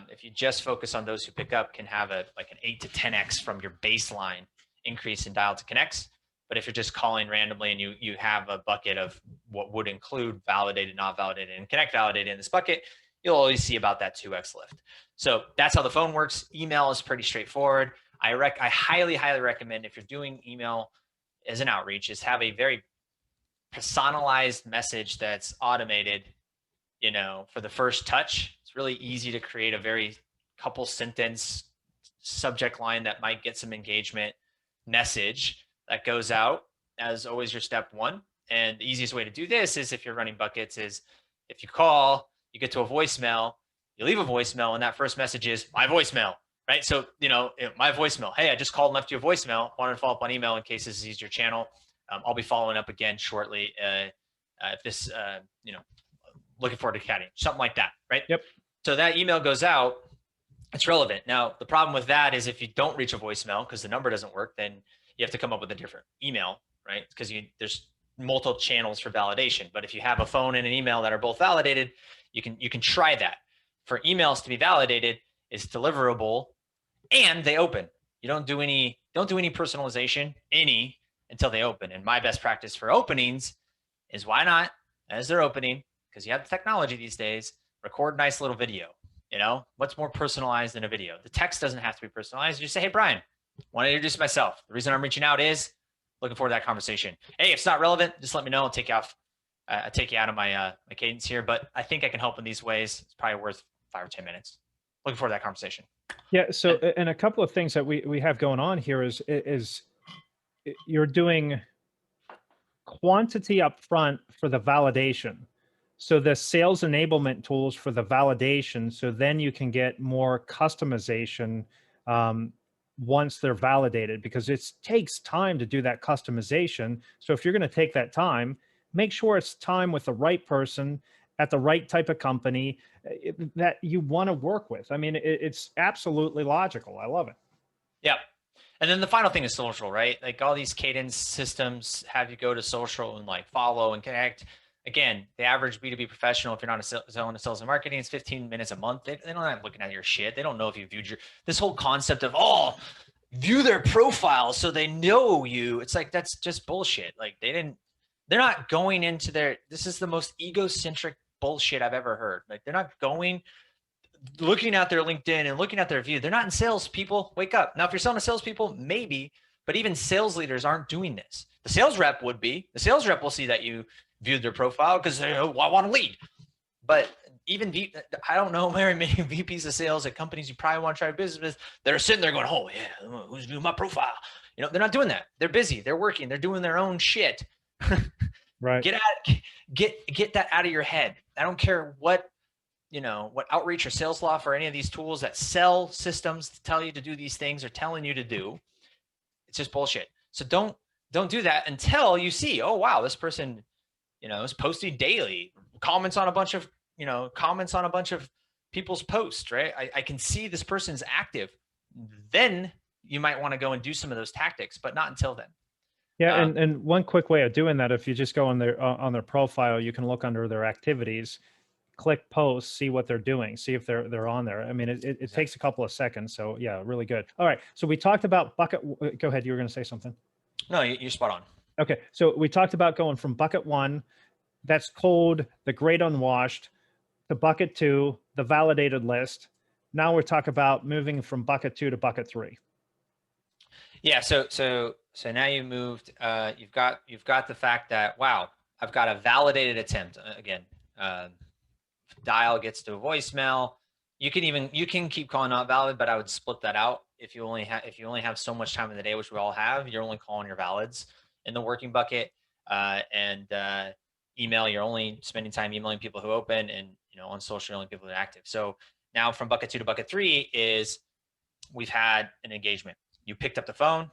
[SPEAKER 2] if you just focus on those who pick up, can have like an 8 to 10x from your baseline increase in dial to connects. But if you're just calling randomly and you have a bucket of what would include validated, not validated, and connect validated in this bucket, you'll always see about that 2x lift. So that's how the phone works. Email is pretty straightforward. I highly, highly recommend, if you're doing email as an outreach, is have a very personalized message that's automated, for the first touch. It's really easy to create a very couple sentence subject line that might get some engagement message that goes out as always your step one. And the easiest way to do this is, if you're running buckets, is if you call, you get to a voicemail, you leave a voicemail, and that first message is my voicemail, right? So, my voicemail, hey, I just called and left you a voicemail. Wanted to follow up on email in case this is your channel. I'll be following up again shortly. If this, looking forward to chatting, something like that, right?
[SPEAKER 1] Yep.
[SPEAKER 2] So that email goes out, it's relevant. Now, the problem with that is if you don't reach a voicemail because the number doesn't work, then you have to come up with a different email, right? Because there's multiple channels for validation. But if you have a phone and an email that are both validated, you can try that. For emails to be validated, it's deliverable and they open. You don't do any personalization until they open. And my best practice for openings is, why not, as they're opening, because you have the technology these days, record a nice little video. What's more personalized than a video? The text doesn't have to be personalized. You just say, hey, Brian, want to introduce myself. The reason I'm reaching out is looking forward to that conversation. Hey, if it's not relevant, just let me know. I'll take you out of my my cadence here, but I think I can help in these ways. It's probably worth 5 or 10 minutes. Looking forward to that conversation.
[SPEAKER 1] Yeah. So, and a couple of things that we have going on here is you're doing quantity up front for the validation. So the sales enablement tools for the validation. So then you can get more customization once they're validated, because it takes time to do that customization. So if you're going to take that time, make sure it's time with the right person at the right type of company that you want to work with. I mean, it's absolutely logical. I love it.
[SPEAKER 2] Yep. And then the final thing is social, right? Like all these cadence systems have you go to social and like follow and connect. Again, the average B2B professional, if you're not selling to sales and marketing, it's 15 minutes a month. They don't have looking at your shit. They don't know if you viewed this whole concept of, view their profile so they know you. It's like, that's just bullshit. Like they're not going into this is the most egocentric bullshit I've ever heard. Like they're not looking at their LinkedIn and looking at their view. They're not in sales, people. Wake up. Now, if you're selling to salespeople, maybe, but even sales leaders aren't doing this. The sales rep would be. The sales rep will see that you viewed their profile because they want to lead. But even I don't know very many VPs of sales at companies you probably want to try business with that are sitting there going, oh yeah, who's viewing my profile? They're not doing that. They're busy. They're working. They're doing their own shit.
[SPEAKER 1] Right.
[SPEAKER 2] Get that out of your head. I don't care what outreach or sales law or any of these tools that sell systems to tell you to do these things are telling you to do. It's just bullshit. So don't do that until you see, oh wow, this person, is posting daily, comments on a bunch of people's posts, right? I can see this person's active. Then you might want to go and do some of those tactics, but not until then.
[SPEAKER 1] Yeah, and one quick way of doing that, if you just go on their profile, you can look under their activities, click posts, see what they're doing, see if they're on there. I mean, it takes a couple of seconds. So yeah, really good. All right. So we talked about bucket. Go ahead. You were going to say something.
[SPEAKER 2] No, you're spot on.
[SPEAKER 1] Okay. So we talked about going from bucket 1, that's cold, the great unwashed, to bucket 2, the validated list. Now we're talking about moving from bucket 2 to bucket 3.
[SPEAKER 2] Yeah. So now you moved. You've got the fact that, wow, I've got a validated attempt. Again, uh, dial gets to a voicemail. You can keep calling not valid, but I would split that out. If you only have so much time in the day, which we all have, you're only calling your valids in the working bucket. And email, you're only spending time emailing people who open, and on social, you're only people that are active. So now from bucket 2 to bucket 3 is we've had an engagement. You picked up the phone,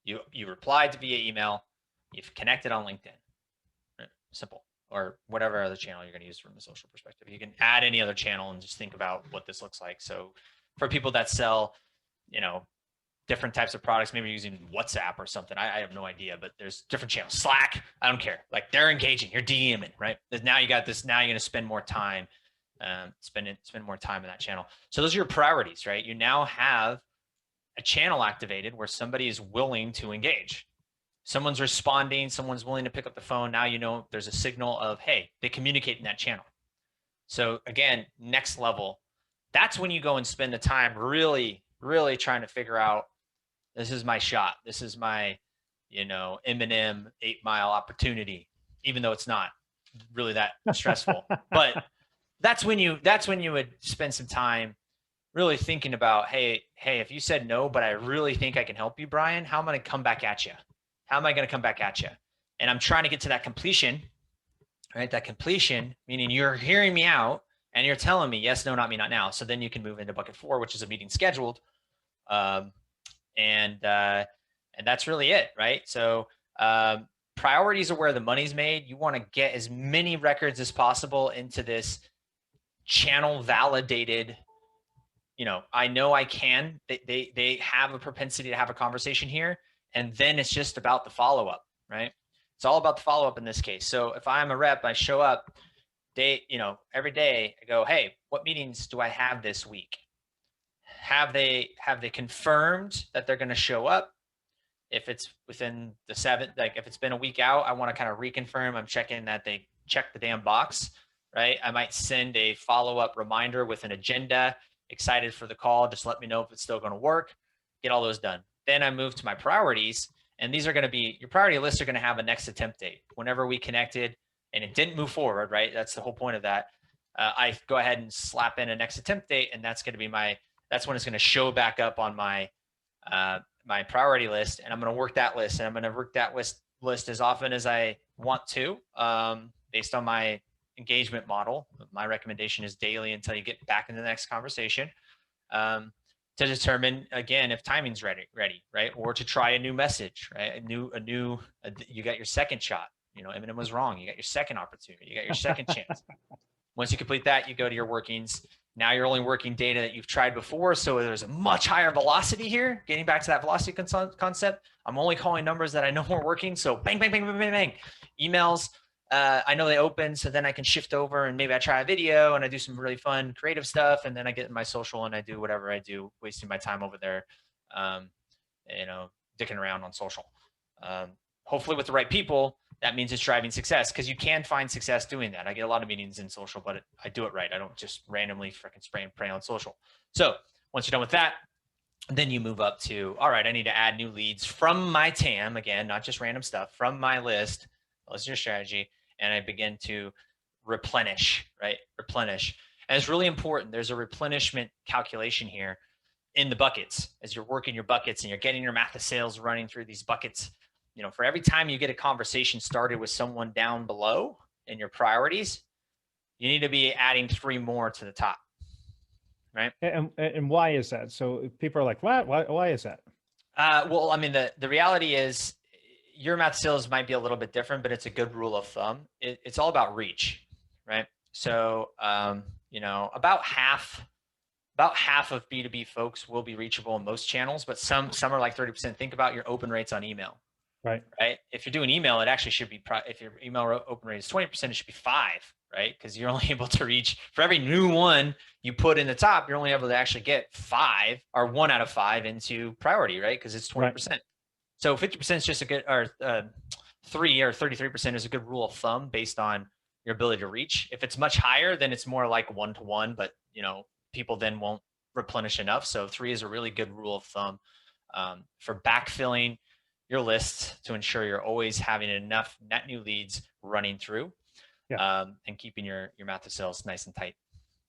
[SPEAKER 2] you replied via email, you've connected on LinkedIn. Right? Simple. Or whatever other channel you're going to use from a social perspective. You can add any other channel and just think about what this looks like. So for people that sell, different types of products, maybe using WhatsApp or something. I have no idea, but there's different channels. Slack, I don't care. Like, they're engaging, you're DMing, right? Now you got this. Now you're going to spend more time, spend more time in that channel. So those are your priorities, right? You now have a channel activated where somebody is willing to engage. Someone's responding, someone's willing to pick up the phone. Now there's a signal of, hey, they communicate in that channel. So again, next level, that's when you go and spend the time really, really trying to figure out, this is my shot. This is my, Eminem 8 Mile opportunity, even though it's not really that stressful. But that's when you would spend some time really thinking about, hey, if you said no, but I really think I can help you, Brian, how am I going to come back at you? How am I going to come back at you? And I'm trying to get to that completion, right? That completion, meaning you're hearing me out and you're telling me yes, no, not me, not now. So then you can move into bucket 4, which is a meeting scheduled. And that's really it, right? So priorities are where the money's made. You want to get as many records as possible into this channel validated. I know I can. They have a propensity to have a conversation here, and then it's just about the follow-up, right? It's all about the follow-up in this case. So if I'm a rep, I show up, every day I go, hey, what meetings do I have this week? Have they confirmed that they're going to show up? If it's within the 7th, like if it's been a week out, I want to kind of reconfirm. I'm checking that they check the damn box, right? I might send a follow-up reminder with an agenda. Excited for the call. Just let me know if it's still going to work. Get all those done. Then I move to my priorities, and these are going to be, your priority lists are going to have a next attempt date. Whenever we connected and it didn't move forward, right? That's the whole point of that. I go ahead and slap in a next attempt date, and that's going to be that's when it's going to show back up on my my priority list, and I'm going to work that list, and I'm going to work that list as often as I want to, based on my engagement model. My recommendation is daily until you get back into the next conversation, to determine again if timing's ready, right? Or to try a new message, right? You got your second shot. Eminem was wrong. You got your second opportunity. You got your second chance. Once you complete that, you go to your workings. Now you're only working data that you've tried before, so there's a much higher velocity here. Getting back to that velocity concept, I'm only calling numbers that I know are working. So bang, bang, bang, bang, bang, bang. Emails, I know they open, so then I can shift over and maybe I try a video and I do some really fun creative stuff, and then I get in my social and I do whatever I do, wasting my time over there, dicking around on social. Hopefully with the right people, that means it's driving success, because you can find success doing that. I get a lot of meetings in social, but I do it right. I don't just randomly freaking spray and pray on social. So once you're done with that, then you move up to, all right, I need to add new leads from my TAM, again, not just random stuff, from my list. What's your strategy? And I begin to replenish, right? Replenish. And it's really important. There's a replenishment calculation here in the buckets. As you're working your buckets and you're getting your math of sales running through these buckets, for every time you get a conversation started with someone down below in your priorities, you need to be adding 3 more to the top, right?
[SPEAKER 1] And why is that? So people are like, what? Why is that?
[SPEAKER 2] Well, I mean, the reality is your math sales might be a little bit different, but it's a good rule of thumb. It's all about reach, right? So, about half of B2B folks will be reachable in most channels, but some are like 30%. Think about your open rates on email.
[SPEAKER 1] Right.
[SPEAKER 2] If you're doing email, it actually should be, if your email open rate is 20%, it should be 5, right? Because you're only able to reach, for every new one you put in the top, you're only able to actually get 5 or 1 out of 5 into priority, right? Because it's 20%. Right. So 50% is just a good, or 3 or 33% is a good rule of thumb based on your ability to reach. If it's much higher, then it's more like 1-to-1, but people then won't replenish enough. So 3 is a really good rule of thumb. for backfilling your lists to ensure you're always having enough net new leads running through, and keeping your math of sales nice and tight.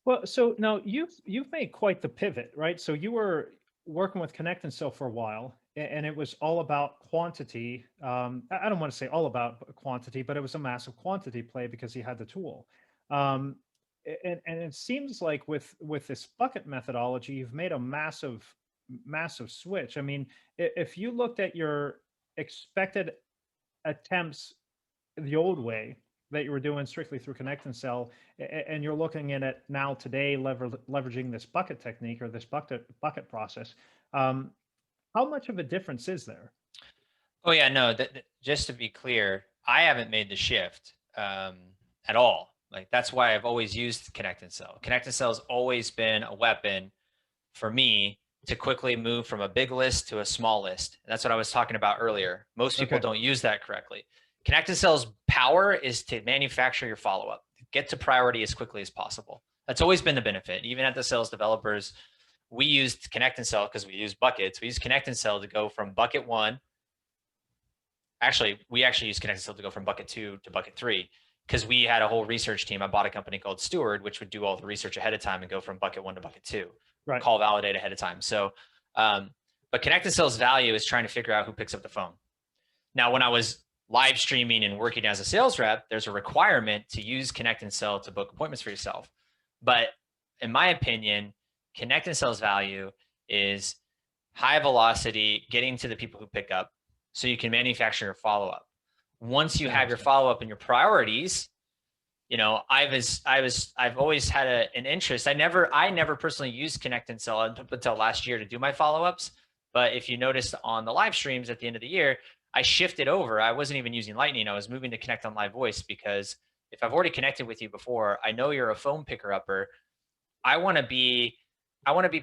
[SPEAKER 1] Well, so now you've made quite the pivot, right? So you were working with Connect and Sell for a while, and it was all about quantity. I don't want to say all about quantity, but it was a massive quantity play because you had the tool. And it seems like with this bucket methodology, you've made a massive switch. I mean, if you looked at your expected attempts the old way that you were doing strictly through Connect and Sell, and you're looking at it now today, leveraging this bucket technique or this bucket process, how much of a difference is there?
[SPEAKER 2] Oh yeah, no. Just to be clear, I haven't made the shift at all. Like that's why I've always used Connect and Sell. Connect and Sell has always been a weapon for me to quickly move from a big list to a small list. And that's what I was talking about earlier. Most people don't use that correctly. Connect and Sell's power is to manufacture your follow-up, get to priority as quickly as possible. That's always been the benefit. Even at the sales developers, we used Connect and Sell because we use buckets. We use Connect and Sell to go from bucket one. Actually, we actually use Connect and Sell to go from bucket 2 to bucket 3 because we had a whole research team. I bought a company called Steward, which would do all the research ahead of time and go from bucket 1 to bucket 2, call validate ahead of time. So, but Connect and Sell's value is trying to figure out who picks up the phone. Now, when I was live streaming and working as a sales rep, there's a requirement to use Connect and Sell to book appointments for yourself. But in my opinion, Connect and Sell's value is high velocity, getting to the people who pick up so you can manufacture your follow-up. Once you have your follow-up and your priorities, you know, I've always had an interest. I never personally used Connect and Sell until last year to do my follow-ups. But if you noticed on the live streams at the end of the year, I shifted over. I wasn't even using Lightning. I was moving to Connect on Live Voice because if I've already connected with you before, I know you're a phone picker upper. I want to be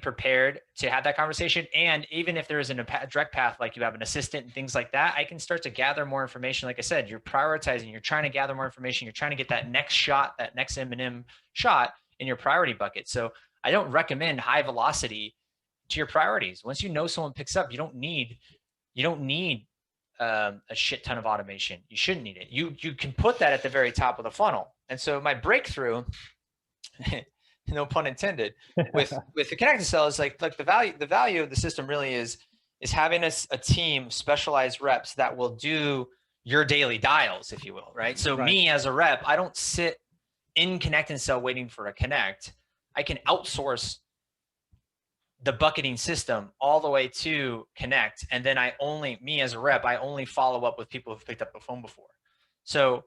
[SPEAKER 2] prepared to have that conversation. And even if there isn't a direct path, like you have an assistant and things like that, I can start to gather more information. Like I said, you're prioritizing, you're trying to gather more information. You're trying to get that next shot, that next M&M shot in your priority bucket. So I don't recommend high velocity to your priorities. Once you know someone picks up, you don't need a shit ton of automation. You shouldn't need it. You can put that at the very top of the funnel. And so my breakthrough, no pun intended, with the Connect and Sell is like the value of the system really is having a team of specialized reps that will do your daily dials, if you will, right? So me as a rep, I don't sit in Connect and Sell waiting for a connect. I can outsource the bucketing system all the way to Connect. And then me as a rep, I only follow up with people who've picked up the phone before. So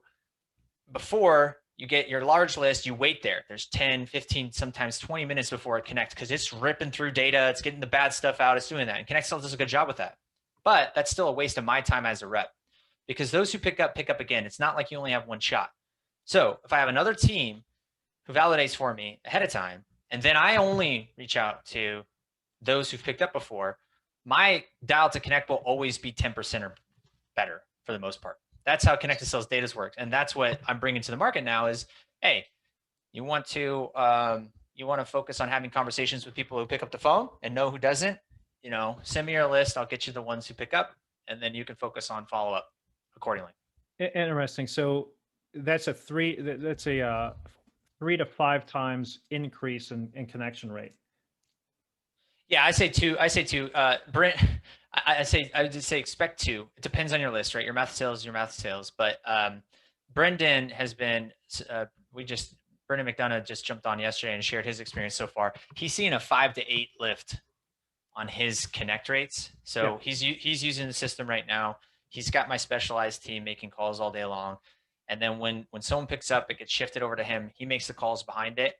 [SPEAKER 2] before you get your large list, you wait there. There's 10, 15, sometimes 20 minutes before it connects because it's ripping through data. It's getting the bad stuff out. It's doing that. And Connect still does a good job with that. But that's still a waste of my time as a rep because those who pick up again. It's not like you only have one shot. So if I have another team who validates for me ahead of time, and then I only reach out to those who've picked up before, my dial to Connect will always be 10% or better for the most part. That's how Connect and Sell's data's worked. And that's what I'm bringing to the market now is, hey, you want to focus on having conversations with people who pick up the phone and know who doesn't, you know, send me your list. I'll get you the ones who pick up and then you can focus on follow up accordingly.
[SPEAKER 1] Interesting. So that's a 3 to 5 times increase in connection rate.
[SPEAKER 2] Yeah, I say 2. Brent, I would just say expect 2. It depends on your list, right? Your math sales is your math sales. But Brendan has been, Brendan McDonough just jumped on yesterday and shared his experience so far. He's seen a 5 to 8 lift on his connect rates. So he's using the system right now. He's got my specialized team making calls all day long. And then when someone picks up, it gets shifted over to him. He makes the calls behind it.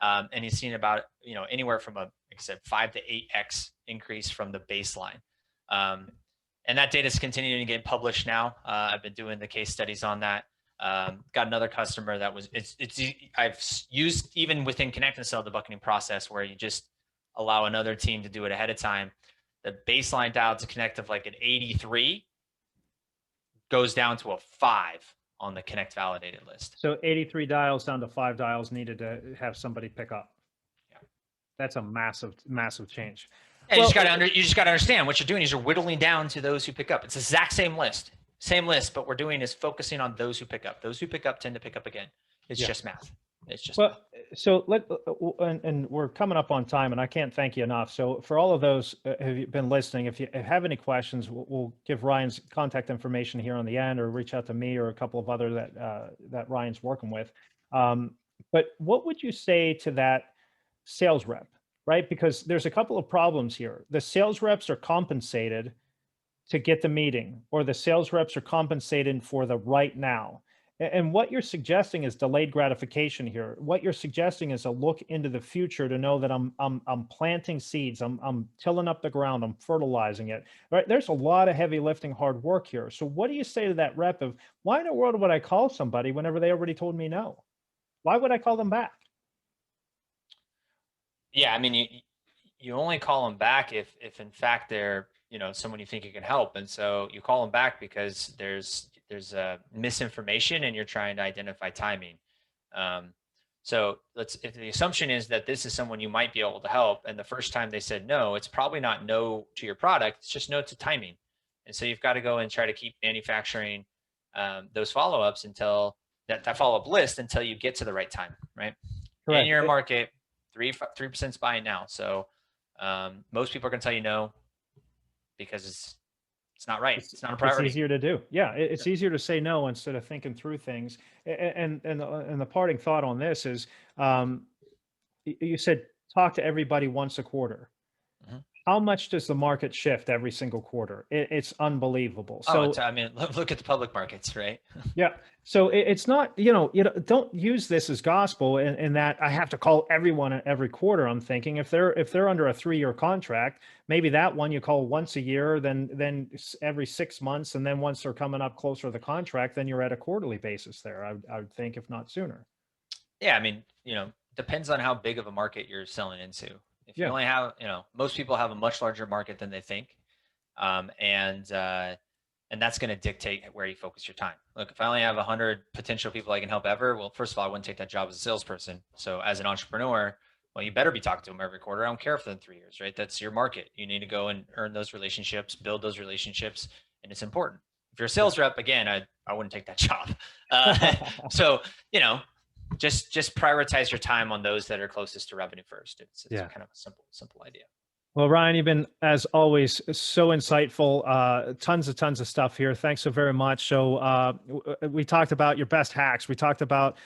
[SPEAKER 2] And he's seen about, anywhere from like I said, 5 to 8x increase from the baseline. And that data is continuing to get published now. I've been doing the case studies on that. Got another customer that I've used even within Connect and Sell the bucketing process where you just allow another team to do it ahead of time. The baseline dial to Connect of like an 83 goes down to a 5 on the Connect validated list.
[SPEAKER 1] So 83 dials down to 5 dials needed to have somebody pick up.
[SPEAKER 2] Yeah.
[SPEAKER 1] That's a massive, massive change.
[SPEAKER 2] Yeah,
[SPEAKER 1] Well,
[SPEAKER 2] you just got to understand what you're doing is you're whittling down to those who pick up. It's the exact same list, but we're doing is focusing on those who pick up. Those who pick up tend to pick up again. It's
[SPEAKER 1] yeah.
[SPEAKER 2] just math. It's just
[SPEAKER 1] Well,
[SPEAKER 2] math.
[SPEAKER 1] so and we're coming up on time, and I can't thank you enough. So for all of those who've been listening, if you have any questions, we'll give Ryan's contact information here on the end, or reach out to me or a couple of other that Ryan's working with. Um, but what would you say to that sales rep, right? Because there's a couple of problems here. The sales reps are compensated to get the meeting, or the sales reps are compensated for the right now. And what you're suggesting is delayed gratification here. What you're suggesting is a look into the future to know that I'm planting seeds, I'm tilling up the ground, I'm fertilizing it. Right? There's a lot of heavy lifting, hard work here. So what do you say to that rep of, why in the world would I call somebody whenever they already told me no? Why would I call them back?
[SPEAKER 2] Yeah, I mean, you only call them back if in fact they're someone you think you can help, and so you call them back because there's a misinformation and you're trying to identify timing. So if the assumption is that this is someone you might be able to help, and the first time they said no, it's probably not no to your product, it's just no to timing. And so you've got to go and try to keep manufacturing those follow-ups until that follow-up list until you get to the right time, right?
[SPEAKER 1] Correct.
[SPEAKER 2] In your market, 3% is buying now. So most people are going to tell you no because it's not right. It's not a priority.
[SPEAKER 1] It's easier to do. Yeah, it's easier to say no instead of thinking through things. And the parting thought on this is, you said talk to everybody once a quarter.
[SPEAKER 2] Mm-hmm.
[SPEAKER 1] How much does the market shift every single quarter? It's unbelievable. So,
[SPEAKER 2] I mean, look at the public markets, right?
[SPEAKER 1] yeah. So it's not, don't use this as gospel in that I have to call everyone every quarter. I'm thinking if they're under a 3-year contract, maybe that one you call once a year, then every 6 months. And then once they're coming up closer to the contract, then you're at a quarterly basis there. I would think, if not sooner.
[SPEAKER 2] Yeah. I mean, depends on how big of a market you're selling into. If you only have, most people have a much larger market than they think. And that's going to dictate where you focus your time. Look, if I only have 100 potential people I can help ever, well, first of all, I wouldn't take that job as a salesperson. So as an entrepreneur, well, you better be talking to them every quarter. I don't care if they're in 3 years, right? That's your market. You need to go and earn those relationships, build those relationships, and it's important. If you're a sales rep, again, I wouldn't take that job. So, just prioritize your time on those that are closest to revenue first. It's kind of a simple idea.
[SPEAKER 1] Well, Ryan, you've been, as always, so insightful. Tons of stuff here. Thanks so very much. So we talked about your best hacks. We talked about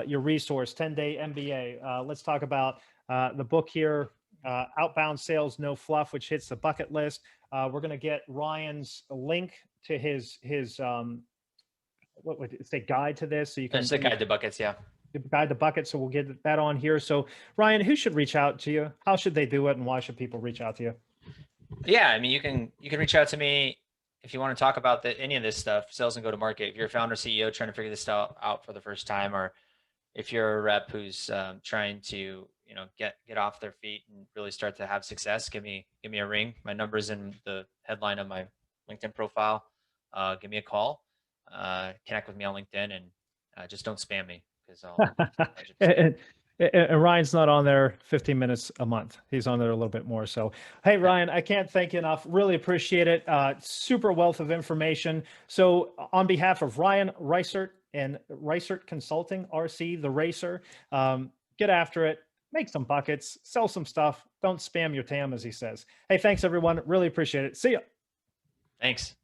[SPEAKER 1] your resource, 10-day MBA. Let's talk about the book here, Outbound Sales No Fluff, which hits the bucket list. We're going to get Ryan's link to his what would it say, guide to this, so you can.
[SPEAKER 2] It's the guide to buckets, yeah.
[SPEAKER 1] Guide to bucket. So we'll get that on here. So Ryan, who should reach out to you? How should they do it? And why should people reach out to you?
[SPEAKER 2] Yeah. I mean, you can reach out to me if you want to talk about any of this stuff, sales and go to market. If you're a founder, CEO, trying to figure this out for the first time, or if you're a rep who's trying to, get off their feet and really start to have success, give me a ring. My number's in the headline of my LinkedIn profile. Give me a call, connect with me on LinkedIn, and just don't spam me.
[SPEAKER 1] And Ryan's not on there 15 minutes a month. He's on there a little bit more. So, hey, Ryan, I can't thank you enough. Really appreciate it. Super wealth of information. So on behalf of Ryan Reisert and Reisert Consulting, RC, the Racer, get after it, make some buckets, sell some stuff. Don't spam your TAM, as he says. Hey, thanks, everyone. Really appreciate it. See ya.
[SPEAKER 2] Thanks.